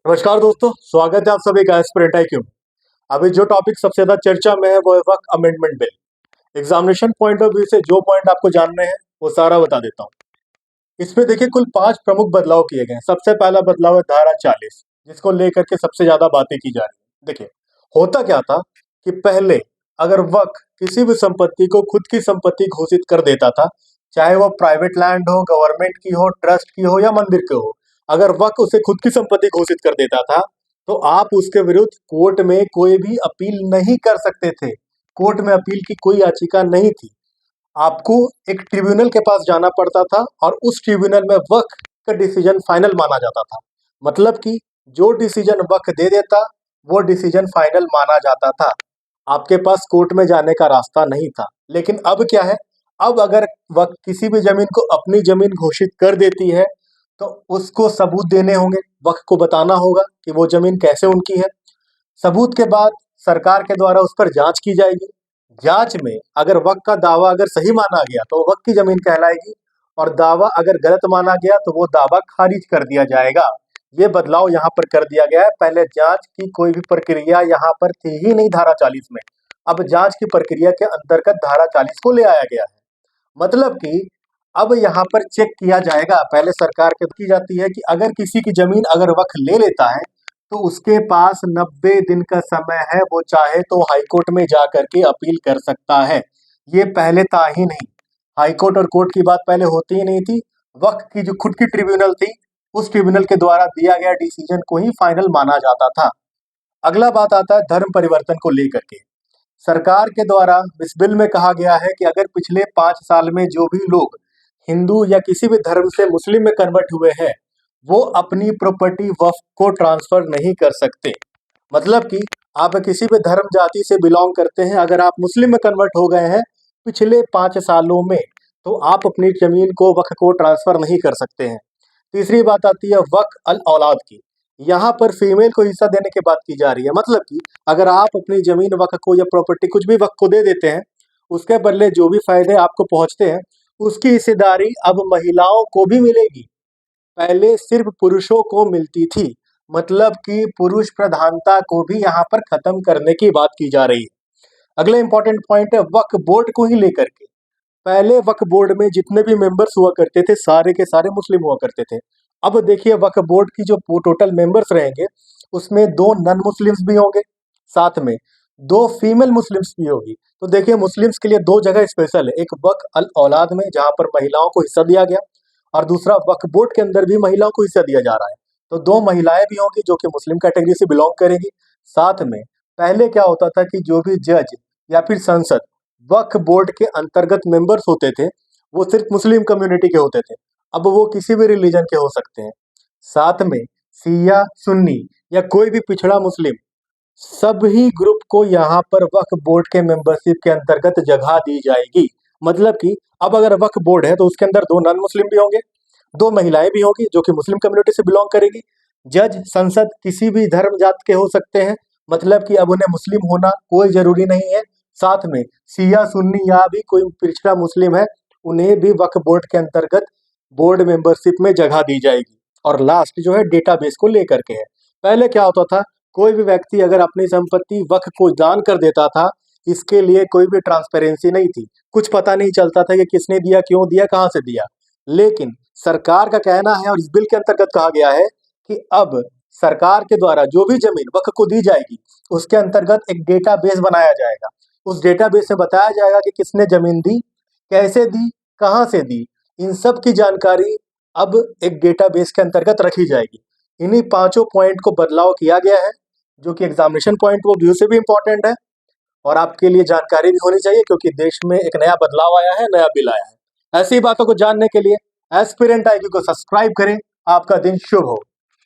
नमस्कार दोस्तों, स्वागत है आप सभी का एस्पिरेंट IQ में। अभी जो टॉपिक सबसे ज्यादा चर्चा में है वो है वक्त amendment bill. Examination point of view से जो पॉइंट आपको जानने हैं वो सारा बता देता हूँ। इसमें देखिए कुल 5 प्रमुख बदलाव किए गए हैं। सबसे पहला बदलाव है धारा 40, जिसको लेकर के सबसे ज्यादा बातें की जा रही है। देखिए, होता क्या था कि पहले अगर वक्त किसी भी संपत्ति को खुद की संपत्ति घोषित कर देता था, चाहे वो प्राइवेट लैंड हो, गवर्नमेंट की हो, ट्रस्ट की हो या मंदिर की हो, अगर वक्त उसे खुद की संपत्ति घोषित कर देता था तो आप उसके विरुद्ध कोर्ट में कोई भी अपील नहीं कर सकते थे। कोर्ट में अपील की कोई याचिका नहीं थी। आपको एक ट्रिब्यूनल के पास जाना पड़ता था और उस ट्रिब्यूनल में वक्फ का डिसीजन फाइनल माना जाता था। मतलब कि जो डिसीजन वक्फ दे देता वो डिसीजन फाइनल माना जाता था। आपके पास कोर्ट में जाने का रास्ता नहीं था। लेकिन अब क्या है, अब अगर वक्फ किसी भी जमीन को अपनी जमीन घोषित कर देती है तो उसको सबूत देने होंगे, वक्फ को बताना होगा कि वो जमीन कैसे उनकी है। सबूत के बाद सरकार के द्वारा उस पर जांच की जाएगी। जांच में अगर वक्त का दावा अगर सही माना गया तो वो वक्त की जमीन कहलाएगी, और दावा अगर गलत माना गया तो वो दावा खारिज कर दिया जाएगा। ये बदलाव यहाँ पर कर दिया गया है। पहले जांच की कोई भी प्रक्रिया यहाँ पर थी ही नहीं धारा 40 में। अब जांच की प्रक्रिया के अंतर्गत धारा 40 को ले आया गया है। मतलब कि अब यहाँ पर चेक किया जाएगा। पहले सरकार की जाती है कि अगर किसी की जमीन अगर वक्त ले लेता है तो उसके पास 90 दिन का समय है, वो चाहे तो हाईकोर्ट में जा करके अपील कर सकता है। ये पहले था ही नहीं। हाईकोर्ट और कोर्ट की बात पहले होती ही नहीं थी। वक्त की जो खुद की ट्रिब्यूनल थी, उस ट्रिब्यूनल के द्वारा दिया गया डिसीजन को ही फाइनल माना जाता था। अगला बात आता है धर्म परिवर्तन को लेकर के। सरकार के द्वारा इस बिल में कहा गया है कि अगर पिछले 5 साल में जो भी लोग हिंदू या किसी भी धर्म से मुस्लिम में कन्वर्ट हुए हैं, वो अपनी प्रॉपर्टी वक्फ को ट्रांसफर नहीं कर सकते। मतलब कि आप किसी भी धर्म जाति से बिलोंग करते हैं, अगर आप मुस्लिम में कन्वर्ट हो गए हैं पिछले 5 सालों में, तो आप अपनी जमीन को वक्फ को ट्रांसफर नहीं कर सकते हैं। तीसरी बात आती है वक्फ अल औलाद की। यहाँ पर फीमेल को हिस्सा देने की बात की जा रही है। मतलब कि अगर आप अपनी जमीन वक्फ को या प्रॉपर्टी कुछ भी वक्फ को दे देते हैं, उसके बदले जो भी फायदे आपको पहुंचते हैं उसकी हिस्सेदारी अब महिलाओं को भी मिलेगी। पहले सिर्फ पुरुषों को मिलती थी। मतलब कि पुरुष प्रधानता को भी यहाँ पर खत्म करने की बात की जा रही है। अगला इंपॉर्टेंट पॉइंट है वक्फ बोर्ड को ही लेकर के। पहले वक्फ बोर्ड में जितने भी मेंबर्स हुआ करते थे सारे के सारे मुस्लिम हुआ करते थे। अब देखिए वक्फ बोर्ड की जो टोटल मेंबर्स रहेंगे उसमें 2 नॉन मुस्लिम्स भी होंगे, साथ में 2 फीमेल मुस्लिम्स भी होगी। तो देखिए मुस्लिम्स के लिए 2 जगह स्पेशल है, एक वक्फ अल औलाद में जहाँ पर महिलाओं को हिस्सा दिया गया, और दूसरा वक्फ बोर्ड के अंदर भी महिलाओं को हिस्सा दिया जा रहा है। तो 2 महिलाएं भी होंगी जो कि मुस्लिम कैटेगरी से बिलोंग करेगी। साथ में पहले क्या होता था कि जो भी जज या फिर संसद वक्फ बोर्ड के अंतर्गत मेंबर्स होते थे वो सिर्फ मुस्लिम कम्युनिटी के होते थे। अब वो किसी भी रिलीजन के हो सकते हैं। साथ में सिया, सुन्नी या कोई भी पिछड़ा मुस्लिम, सभी ग्रुप को यहाँ पर वक्फ बोर्ड के मेंबरशिप के अंतर्गत जगह दी जाएगी। मतलब कि अब अगर वक्फ बोर्ड है तो उसके अंदर 2 नॉन मुस्लिम भी होंगे, 2 महिलाएं भी होंगी जो कि मुस्लिम कम्युनिटी से बिलोंग करेगी। जज, संसद किसी भी धर्म जात के हो सकते हैं। मतलब कि अब उन्हें मुस्लिम होना कोई जरूरी नहीं है। साथ में सिया, सुन्नी या भी कोई पिछड़ा मुस्लिम है, उन्हें भी वक्फ बोर्ड के अंतर्गत बोर्ड मेंबरशिप में जगह दी जाएगी। और लास्ट जो है डेटाबेस को लेकर के है। पहले क्या होता था, कोई भी व्यक्ति अगर अपनी संपत्ति वक्फ को दान कर देता था, इसके लिए कोई भी ट्रांसपेरेंसी नहीं थी। कुछ पता नहीं चलता था कि किसने दिया, क्यों दिया, कहाँ से दिया। लेकिन सरकार का कहना है और इस बिल के अंतर्गत कहा गया है कि अब सरकार के द्वारा जो भी जमीन वक्फ को दी जाएगी उसके अंतर्गत एक डेटाबेस बनाया जाएगा। उस डेटाबेस में बताया जाएगा कि किसने जमीन दी, कैसे दी, कहाँ से दी। इन सब की जानकारी अब एक डेटाबेस के अंतर्गत रखी जाएगी। इन्हीं 5 पॉइंट को बदलाव किया गया है, जो कि एग्जामिनेशन पॉइंट ऑफ व्यू से भी इम्पोर्टेंट है और आपके लिए जानकारी भी होनी चाहिए, क्योंकि देश में एक नया बदलाव आया है, नया बिल आया है। ऐसी बातों को जानने के लिए एस्पिरेंट IQ को सब्सक्राइब करें। आपका दिन शुभ हो।